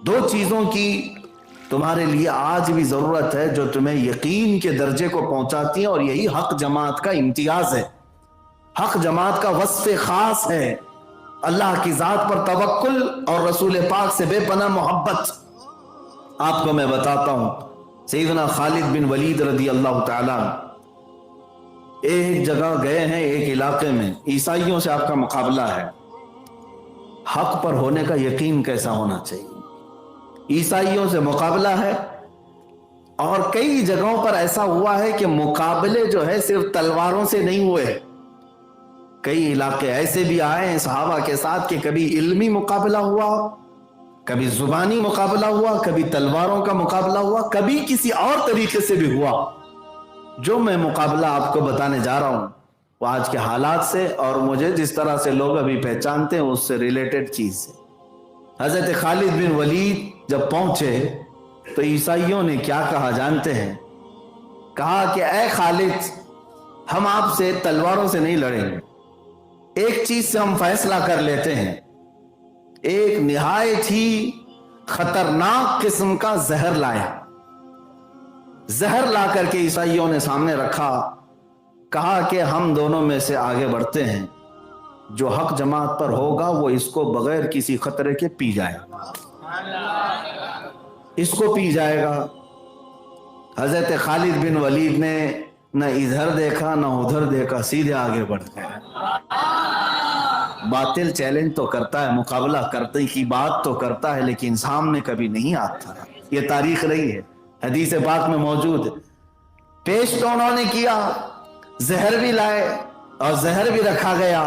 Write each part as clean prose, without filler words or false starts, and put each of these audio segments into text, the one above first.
दो चीजों की तुम्हारे लिए आज भी जरूरत है जो तुम्हें यकीन के दर्जे को पहुंचाती है, और यही हक जमात का इम्तियाज है, हक जमात का वस्फ़ खास है। अल्लाह की जात पर तवक्कुल और रसूल पाक से बेपनाह मोहब्बत। आपको मैं बताता हूं, सैयदना खालिद बिन वलीद रदी अल्लाह ताला एक जगह गए हैं, एक इलाके में, ईसाइयों से आपका मुकाबला है। हक पर होने का यकीन कैसा होना चाहिए, ईसाइयों से मुकाबला है। और कई जगहों पर ऐसा हुआ है कि मुकाबले जो है सिर्फ तलवारों से नहीं हुए, कई इलाके ऐसे भी आए हैं सहाबा के साथ कि कभी इल्मी मुकाबला हुआ, कभी जुबानी मुकाबला हुआ, कभी तलवारों का मुकाबला हुआ, कभी किसी और तरीके से भी हुआ। जो मैं मुकाबला आपको बताने जा रहा हूं वो आज के हालात से और मुझे जिस तरह से लोग अभी पहचानते हैं उससे रिलेटेड चीज है। हजरत खालिद बिन वलीद जब पहुंचे तो ईसाइयों ने क्या कहा जानते हैं? कहा कि ऐ खालिद, हम आपसे तलवारों से नहीं लड़ेंगे, एक चीज से हम फैसला कर लेते हैं। एक निहायत ही खतरनाक किस्म का जहर लाया, जहर ला करके ईसाइयों ने सामने रखा। कहा कि हम दोनों में से आगे बढ़ते हैं, जो हक जमात पर होगा वो इसको बगैर किसी खतरे के पी जाएगा, इसको पी जाएगा। हजरत खालिद बिन वलीद ने न इधर देखा न उधर देखा, सीधे आगे बढ़ गए। बातिल चैलेंज तो करता है, मुकाबला करने की बात तो करता है, लेकिन सामने कभी नहीं आता। ये तारीख रही है, हदीस पाक में मौजूद। पेश तो उन्होंने किया, जहर भी लाए और जहर भी रखा गया।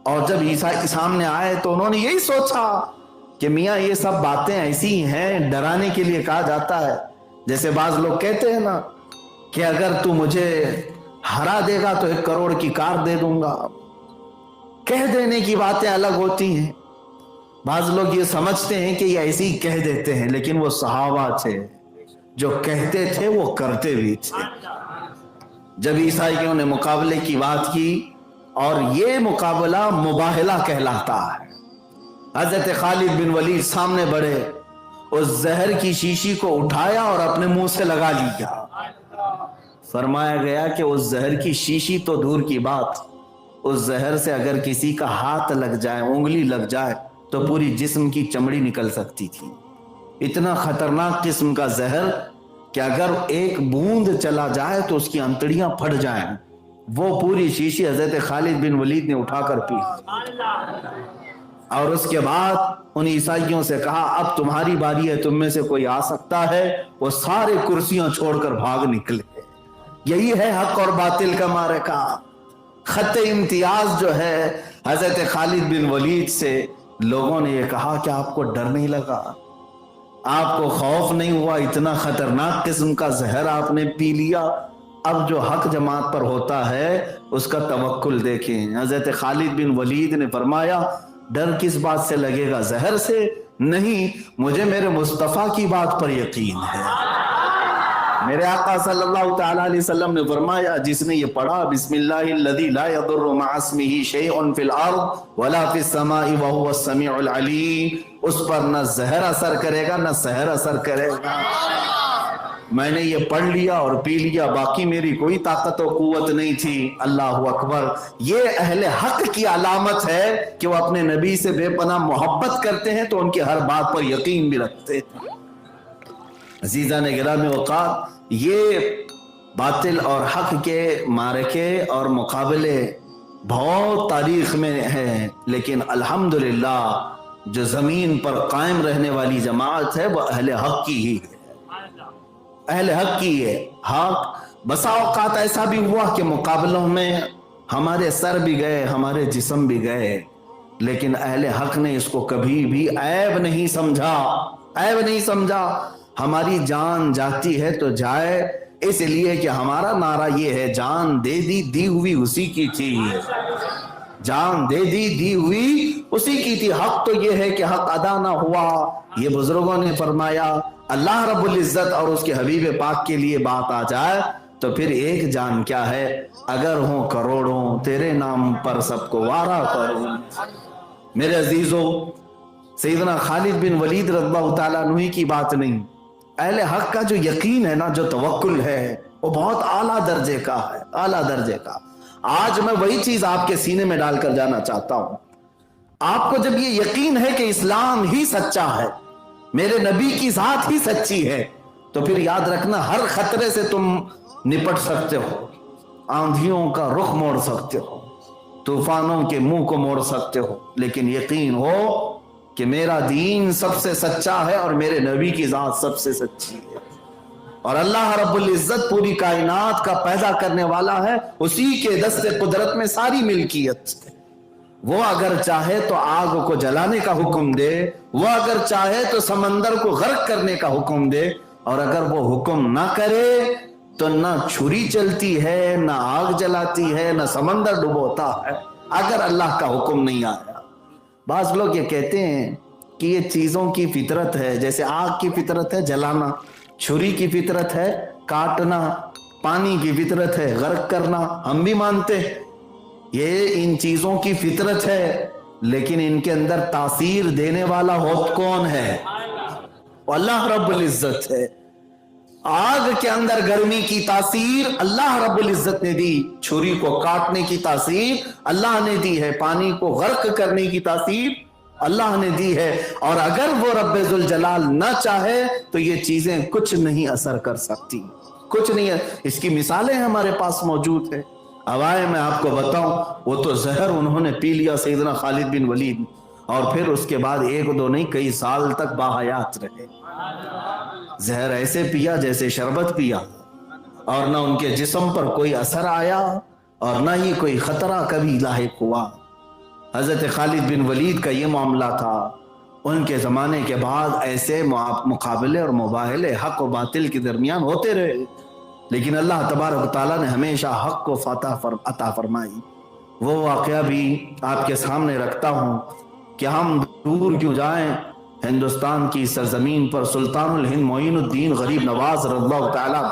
और जब ईसा के सामने आए तो उन्होंने यही सोचा कि मियाँ ये सब बातें ऐसी हैं, डराने के लिए कहा जाता है। जैसे बाज लोग कहते हैं ना कि अगर तू मुझे हरा देगा तो 1 करोड़ की कार दे दूंगा। कह देने की बातें अलग होती हैं, बाज लोग ये समझते हैं कि ये ऐसे ही कह देते हैं, लेकिन वो सहाबा थे जो कहते थे वो करते भी थे। जब ईसाइयों ने मुकाबले की बात की, और ये मुकाबला मुबाहला कहलाता है। हजरत खालिद बिन वलीद सामने बढ़े, उस जहर की शीशी को उठाया और अपने मुंह से लगा लिया। फरमाया गया कि उस जहर की शीशी तो दूर की बात, उस जहर से अगर किसी का हाथ लग जाए, उंगली लग जाए तो पूरी जिस्म की चमड़ी निकल सकती थी। इतना खतरनाक किस्म का जहर कि अगर एक बूंद चला जाए तो उसकी अंतड़ियां फट जाएं। वो पूरी शीशी हजरत खालिद बिन वलीद ने उठाकर पी, और उसके बाद उन ईसाइयों से कहा अब तुम्हारी बारी है, तुम में से कोई आ सकता है। वो सारे कुर्सियां छोड़कर भाग निकले। यही है हक और बातिल का मारका। खत इम्तियाज जो है हजरत खालिद बिन वलीद से, लोगों ने ये कहा कि आपको डर नहीं लगा, आपको खौफ नहीं हुआ, इतना खतरनाक किस्म का जहर आपने पी लिया। अब जो हक जमात पर होता है उसका तवक्कुल देखें। हजरत खालिद बिन वलीद ने फरमाया डर किस बात से लगेगा, जहर से नहीं, मुझे मेरे मुस्तफा की बात पर यकीन है। मेरे आका सल्लल्लाहु तआला अलैहि वसल्लम ने फरमाया जिसने ये पढ़ा बिस्मिल्लाहिल्लज़ी ला यदुर्रु मअ इस्मिही शैउन फिल अर्द वला फिस समाई व हुवस समीउल अलीम, उस पर न जहर असर करेगा न सहर असर करेगा। मैंने ये पढ़ लिया और पी लिया, बाकी मेरी कोई ताकत और कुव्वत नहीं थी। अल्लाह अकबर। ये अहले हक की अलामत है कि वो अपने नबी से बेपनाह मोहब्बत करते हैं तो उनकी हर बात पर यकीन भी रखते हैं। अजीज़ान गिरामी वक़ार, ये बातिल और हक के मारके और मुकाबले बहुत तारीख में है, लेकिन अल्हम्दुलिल्लाह जो ज़मीन पर कायम रहने वाली जमात है वो अहले हक की ही है, अहले हक की है। हक बसा औकात ऐसा भी हुआ कि मुकाबलों में हमारे सर भी गए, हमारे जिस्म भी गए, लेकिन अहले हक ने इसको कभी भी ऐब नहीं समझा, ऐब नहीं समझा। हमारी जान जाती है तो जाए, इसलिए कि हमारा नारा ये है जान दे दी, दी हुई उसी की थी, जान दे दी, दी हुई उसी की थी। हक तो ये है कि हक अदा ना हुआ। ये बुजुर्गों ने फरमाया अल्लाह रब्बुल इज्जत और उसके हबीब पाक के लिए बात आ जाए तो फिर एक जान क्या है, अगर हो करोड़ों तेरे नाम पर सबको वारा करो। मेरे अजीजों, सैयदना खालिद बिन वलीद रज़ियल्लाहु ताला अन्हु की बात नहीं, अहले हक का जो यकीन है ना, जो तवक्कुल है, वो बहुत आला दर्जे का है, आला दर्जे का। आज मैं वही चीज आपके सीने में डालकर जाना चाहता हूं। आपको जब ये यकीन है कि इस्लाम ही सच्चा है, मेरे नबी की जात ही सच्ची है, तो फिर याद रखना हर खतरे से तुम निपट सकते हो, आंधियों का रुख मोड़ सकते हो, तूफानों के मुंह को मोड़ सकते हो, लेकिन यकीन हो कि मेरा दीन सबसे सच्चा है और मेरे नबी की जात सबसे सच्ची है, और अल्लाह रब्बुल इज्जत पूरी कायनात का पैदा करने वाला है, उसी के दस्ते कुदरत में सारी मिल्कियत है। वो अगर चाहे तो आग को जलाने का हुक्म दे, वो अगर चाहे तो समंदर को गर्क करने का हुक्म दे, और अगर वो हुक्म ना करे तो ना छुरी चलती है, ना आग जलाती है, ना समंदर डुबोता है, अगर अल्लाह का हुक्म नहीं आया। बाज लोग ये कहते हैं कि ये चीजों की फितरत है, जैसे आग की फितरत है जलाना, छुरी की फितरत है काटना, पानी की फितरत है गर्क करना, हम भी मानते हैं ये इन चीजों की फितरत है, लेकिन इनके अंदर तासीर देने वाला होत कौन है? अल्लाह रब्बुल इज्जत है। आग के अंदर गर्मी की तासीर अल्लाह रब्बुल इज्जत ने दी, छुरी को काटने की तासीर अल्लाह ने दी है, पानी को गर्क करने की तासीर अल्लाह ने दी है, और अगर वो रब्बे जुल जलाल ना चाहे तो ये चीजें कुछ नहीं असर कर सकती, कुछ नहीं है। इसकी मिसालें हमारे पास मौजूद है। हवाएं मैं आपको बताऊं, वो तो जहर उन्होंने पी लिया सैयदना खालिद बिन वलीद, और फिर उसके बाद एक दो नहीं कई साल तक बाहयात रहे। जहर ऐसे पिया जैसे शरबत पिया, और ना उनके जिस्म पर कोई असर आया और ना ही कोई खतरा कभी लाहिक हुआ। हजरत खालिद बिन वलीद का ये मामला था। उनके ज़माने के बाद ऐसे मुकाबले और मुबाहले हक और बातिल के दरमियान होते रहे, लेकिन अल्लाह तबारक तआला ने हमेशा हक को अता फरमाई। वो वाक़या भी आपके सामने रखता हूँ कि हम दूर क्यों जाएं, हिंदुस्तान की सरजमीन पर सुल्तानुल हिंद मोइनुद्दीन गरीब नवाज रज़ियल्लाहु तआला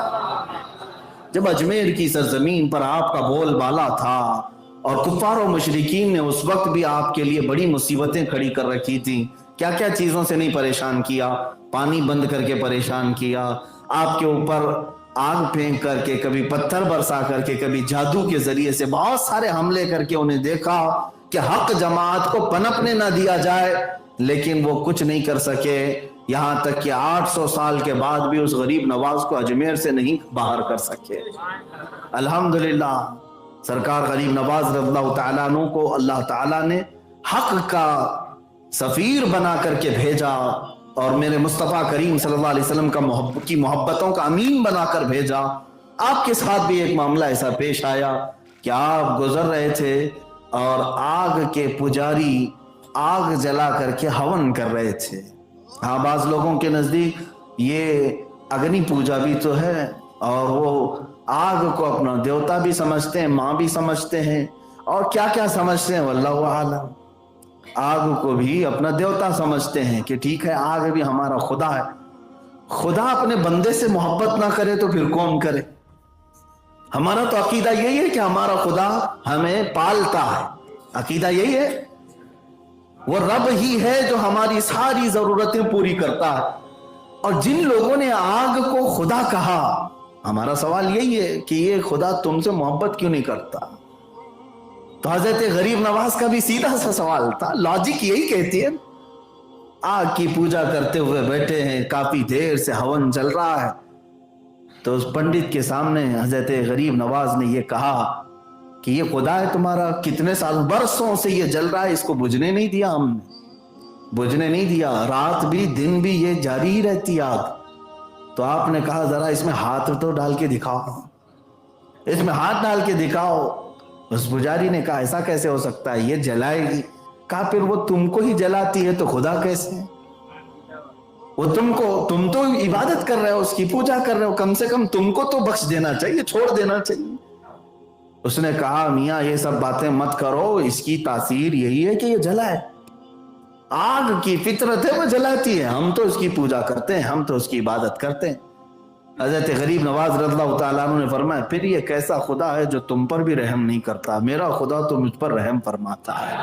जब अजमेर की सरजमीन पर आपका बोलबाला था, और कुफ्फार और मुशरिकीन ने उस वक्त भी आपके लिए बड़ी मुसीबतें खड़ी कर रखी थी, क्या क्या चीजों से नहीं परेशान किया, पानी बंद करके परेशान किया, आपके ऊपर आग फेंक करके, कभी पत्थर बरसा करके, कभी जादू के जरिए से बहुत सारे हमले करके उन्हें देखा कि हक जमात को पनपने ना दिया जाए, लेकिन वो कुछ नहीं कर सके। यहां तक कि 800 साल के बाद भी उस गरीब नवाज को अजमेर से नहीं बाहर कर सके। अल्हम्दुलिल्लाह सरकार गरीब नवाज रज़ियल्लाहु तआला अन्हु को अल्लाह ताला ने हक का सफीर बना करके भेजा, और मेरे मुस्तफ़ा करीम सल्लल्लाहु अलैहि वसल्लम की मोहब्बतों का अमीन बनाकर भेजा। आपके साथ भी एक मामला ऐसा पेश आया कि आप गुजर रहे थे और आग के पुजारी आग जला करके हवन कर रहे थे। हाँ, बाज लोगों के नजदीक ये अग्नि पूजा भी तो है, और वो आग को अपना देवता भी समझते हैं, माँ भी समझते हैं, और क्या क्या समझते हैं वल्लाहु आलम। आग को भी अपना देवता समझते हैं कि ठीक है आग भी हमारा खुदा है। खुदा अपने बंदे से मोहब्बत ना करे तो फिर कौन करे? हमारा तो अकीदा यही है कि हमारा खुदा हमें पालता है, अकीदा यही है, वो रब ही है जो हमारी सारी जरूरतें पूरी करता है। और जिन लोगों ने आग को खुदा कहा, हमारा सवाल यही है कि ये खुदा तुमसे मोहब्बत क्यों नहीं करता? तो हजरत गरीब नवाज का भी सीधा सा सवाल था, लॉजिक यही कहती है। आग की पूजा करते हुए बैठे हैं, काफी देर से हवन चल रहा है, तो उस पंडित के सामने हजरत गरीब नवाज ने ये कहा कि ये खुदा है तुम्हारा, कितने साल बरसों से ये जल रहा है, इसको बुझने नहीं दिया, हमने बुझने नहीं दिया, रात भी दिन भी ये जारी ही रहती आग। तो आपने कहा जरा इसमें हाथ तो डाल के दिखाओ, इसमें हाथ डाल के दिखाओ। उस पुजारी ने कहा ऐसा कैसे हो सकता है, ये जलाएगी। कहा फिर वो तुमको ही जलाती है तो खुदा कैसे? वो तुम तो इबादत कर रहे हो, उसकी पूजा कर रहे हो, कम से कम तुमको तो बख्श देना चाहिए, छोड़ देना चाहिए। उसने कहा मियाँ ये सब बातें मत करो, इसकी तासीर यही है कि ये जलाए, आग की फितरत है वो जलाती है, हम तो उसकी पूजा करते हैं, हम तो उसकी इबादत करते हैं। हजरत गरीब नवाज रज़ियल्लाहु तआला अन्हु ने फरमाया फिर ये कैसा खुदा है जो तुम पर भी रहम नहीं करता, मेरा खुदा तो मुझ पर रहम फरमाता है।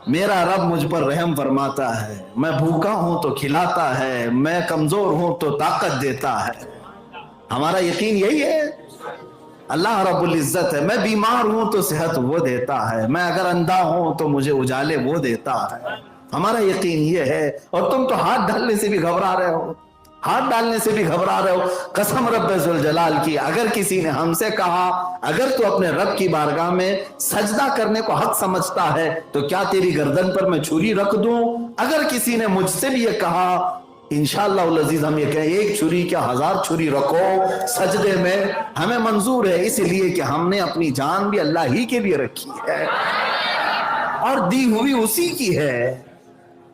میرا رب مجھ پر رحم فرماتا ہے، میں بھوکا ہوں تو کھلاتا ہے، میں کمزور ہوں تو طاقت دیتا ہے۔ ہمارا یقین یہی ہے، اللہ رب العزت ہے۔ میں بیمار ہوں تو صحت وہ دیتا ہے، میں اگر اندھا ہوں تو مجھے اجالے وہ دیتا ہے۔ ہمارا یقین یہ ہے، اور تم تو ہاتھ ڈالنے سے بھی گھبرا رہے ہو، ہاتھ ڈالنے سے بھی گھبرا رہے ہو۔ قسم رب ذوالجلال کی، اگر کسی نے ہم سے کہا اگر تو اپنے رب کی بارگاہ میں سجدہ کرنے کو حق سمجھتا ہے تو کیا تیری گردن پر میں چھری رکھ دوں؟ اگر کسی نے مجھ سے بھی یہ کہا، انشاءاللہ العزیز ہم یہ کہیں ایک چھری کیا 1000 چھری رکھو سجدے میں، ہمیں منظور ہے، اس لیے کہ ہم نے اپنی جان بھی اللہ ہی کے لیے رکھی ہے اور دی ہوئی اسی کی ہے۔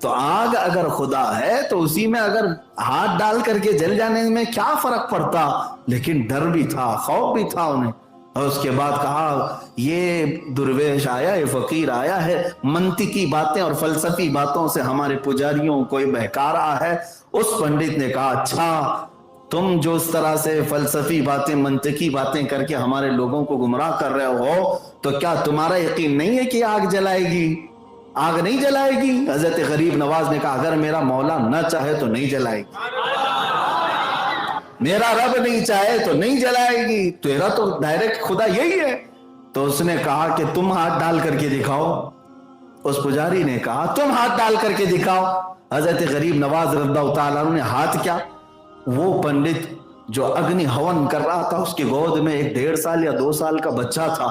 تو آگ اگر خدا ہے تو اسی میں اگر ہاتھ ڈال کر کے جل جانے میں کیا فرق پڑتا؟ لیکن ڈر بھی تھا، خوف بھی تھا انہیں۔ اور اس کے بعد کہا یہ درویش آیا، یہ فقیر آیا ہے، منطقی باتیں اور فلسفی باتوں سے ہمارے پجاریوں کو بہکا رہا ہے۔ اس پنڈت نے کہا اچھا تم جو اس طرح سے فلسفی باتیں منطقی باتیں کر کے ہمارے لوگوں کو گمراہ کر رہے ہو تو کیا تمہارا یقین نہیں ہے کہ آگ جلائے گی؟ آگ نہیں جلائے گی؟ حضرت غریب نواز نے کہا اگر میرا مولا نہ چاہے تو نہیں جلائے گی، میرا رب نہیں چاہے تو نہیں جلائے گی، تیرا تو ڈائریکٹ خدا یہی ہے۔ تو اس نے کہا کہ تم ہاتھ ڈال کر کے دکھاؤ۔ اس پجاری نے کہا تم ہاتھ ڈال کر کے دکھاؤ۔ حضرت غریب نواز رضی اللہ تعالیٰ عنہ نے ہاتھ کیا، وہ پنڈت جو اگنی ہون کر رہا تھا اس کی گود میں ایک 1.5 سال یا 2 سال کا بچہ تھا،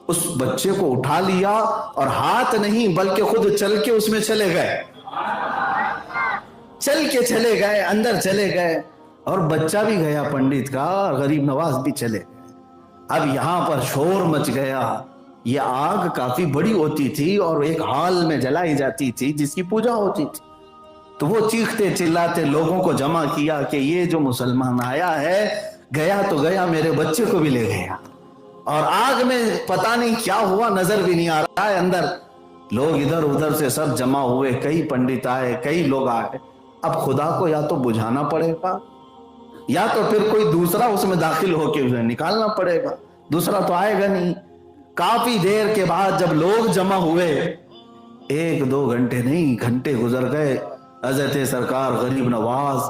اس بچے کو اٹھا لیا اور ہاتھ نہیں بلکہ خود چل کے اس میں چلے گئے، چل کے چلے گئے، اندر چلے گئے، اور بچہ بھی گیا پنڈت کا، غریب نواز بھی چلے۔ اب یہاں پر شور مچ گیا۔ یہ آگ کافی بڑی ہوتی تھی اور ایک ہال میں جلائی جاتی تھی جس کی پوجا ہوتی تھی، تو وہ چیختے چلاتے لوگوں کو جمع کیا کہ یہ جو مسلمان آیا ہے گیا تو گیا، میرے بچے کو بھی لے گیا، اور آگ میں پتہ نہیں کیا ہوا، نظر بھی نہیں آ رہا ہے اندر۔ لوگ ادھر ادھر سے سب جمع ہوئے، کئی پنڈت آئے، کئی لوگ آئے۔ اب خدا کو یا تو بجھانا پڑے گا یا تو پھر کوئی دوسرا اس میں داخل ہو کے اسے نکالنا پڑے گا، دوسرا تو آئے گا نہیں۔ کافی دیر کے بعد جب لوگ جمع ہوئے، 1-2 گھنٹے نہیں گھنٹے گزر گئے، حضرت سرکار غریب نواز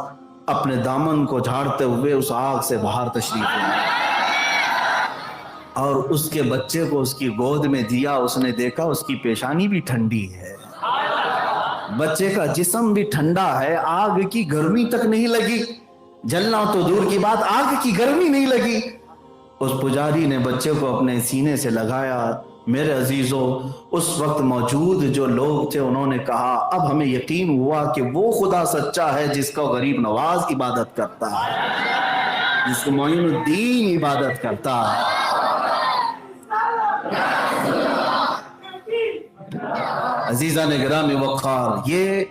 اپنے دامن کو جھاڑتے ہوئے اس آگ سے باہر تشریف لائے اور اس کے بچے کو اس کی گود میں دیا۔ اس نے دیکھا اس کی پیشانی بھی ٹھنڈی ہے، بچے کا جسم بھی ٹھنڈا ہے، آگ کی گرمی تک نہیں لگی، جلنا تو دور کی بات آگ کی گرمی نہیں لگی۔ اس پجاری نے بچے کو اپنے سینے سے لگایا۔ میرے عزیزوں، اس وقت موجود جو لوگ تھے انہوں نے کہا اب ہمیں یقین ہوا کہ وہ خدا سچا ہے جس کا غریب نواز عبادت کرتا ہے، جس کو معین الدین عبادت کرتا ہے۔ عزیزان گرامی وقار، یہ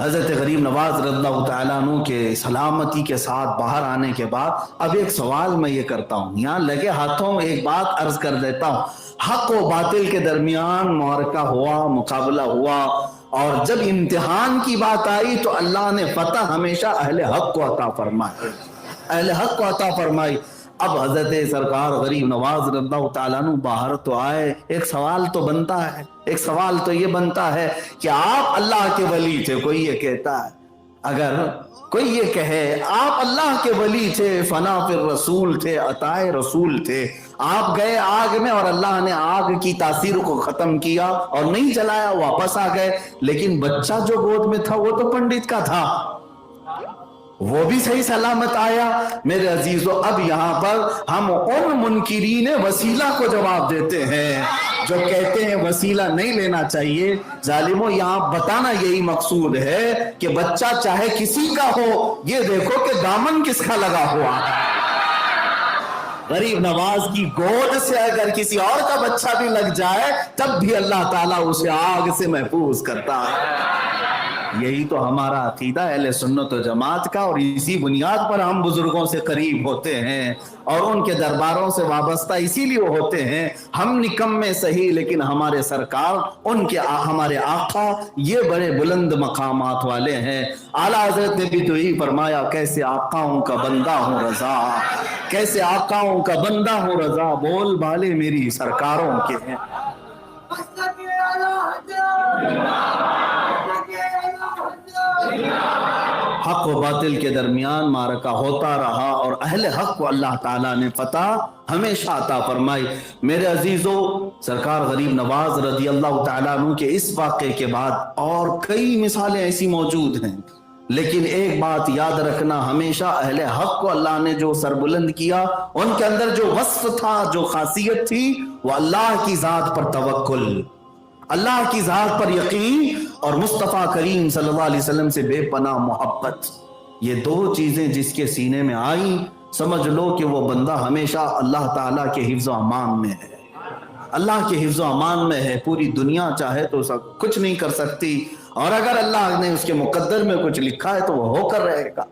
حضرت غریب نواز رضی اللہ تعالیٰ عنہ کے سلامتی کے ساتھ باہر آنے کے بعد اب ایک سوال میں یہ کرتا ہوں، یہاں لگے ہاتھوں میں ایک بات عرض کر دیتا ہوں۔ حق و باطل کے درمیان معرکہ ہوا، مقابلہ ہوا، اور جب امتحان کی بات آئی تو اللہ نے فتح ہمیشہ اہل حق کو عطا فرمائی، اہل حق کو عطا فرمائی۔ اب حضرت سرکار غریب نواز رضی اللہ تعالیٰ عنہ باہر تو آئے، ایک سوال تو بنتا ہے، ایک سوال تو یہ بنتا ہے کہ آپ اللہ کے ولی تھے، کوئی یہ کہتا ہے، اگر کوئی یہ کہے آپ اللہ کے ولی تھے، فنا فی الرسول تھے، عطائے رسول تھے، آپ گئے آگ میں اور اللہ نے آگ کی تاثیر کو ختم کیا اور نہیں جلایا، واپس آ گئے، لیکن بچہ جو گود میں تھا وہ تو پنڈت کا تھا، وہ بھی صحیح سلامت آیا۔ میرے عزیزو، اب یہاں پر ہم ان منکرین وسیلہ کو جواب دیتے ہیں جو کہتے ہیں وسیلہ نہیں لینا چاہیے۔ ظالموں، یہاں بتانا یہی مقصود ہے کہ بچہ چاہے کسی کا ہو، یہ دیکھو کہ دامن کس کا لگا ہوا ہے۔ غریب نواز کی گود سے اگر کسی اور کا بچہ بھی لگ جائے تب بھی اللہ تعالیٰ اسے آگ سے محفوظ کرتا ہے۔ یہی تو ہمارا عقیدہ اہل سنت و جماعت کا، اور اسی بنیاد پر ہم بزرگوں سے قریب ہوتے ہیں اور ان کے درباروں سے وابستہ اسی لیے ہوتے ہیں۔ ہم نکمے صحیح لیکن ہمارے سرکار، ان کے ہمارے آقا یہ بڑے بلند مقامات والے ہیں۔ اعلیٰ حضرت نے بھی تو یہی فرمایا، کیسے آقاؤں کا بندہ ہوں رضا، کیسے آقاؤں کا بندہ ہوں رضا، بول بالے میری سرکاروں کے ہیں۔ حق و باطل کے درمیان معرکہ ہوتا رہا اور اہل حق کو اللہ تعالیٰ نے فتح ہمیشہ عطا فرمائی۔ میرے عزیزو، سرکار غریب نواز رضی اللہ تعالیٰ عنہ کے اس واقعے کے بعد اور کئی مثالیں ایسی موجود ہیں، لیکن ایک بات یاد رکھنا، ہمیشہ اہل حق کو اللہ نے جو سربلند کیا، ان کے اندر جو وصف تھا، جو خاصیت تھی، وہ اللہ کی ذات پر توکل، اللہ کی ذات پر یقین اور مصطفیٰ کریم صلی اللہ علیہ وسلم سے بے پناہ محبت۔ یہ دو چیزیں جس کے سینے میں آئیں، سمجھ لو کہ وہ بندہ ہمیشہ اللہ تعالیٰ کے حفظ و امان میں ہے، اللہ کے حفظ و امان میں ہے۔ پوری دنیا چاہے تو کچھ نہیں کر سکتی، اور اگر اللہ نے اس کے مقدر میں کچھ لکھا ہے تو وہ ہو کر رہے گا۔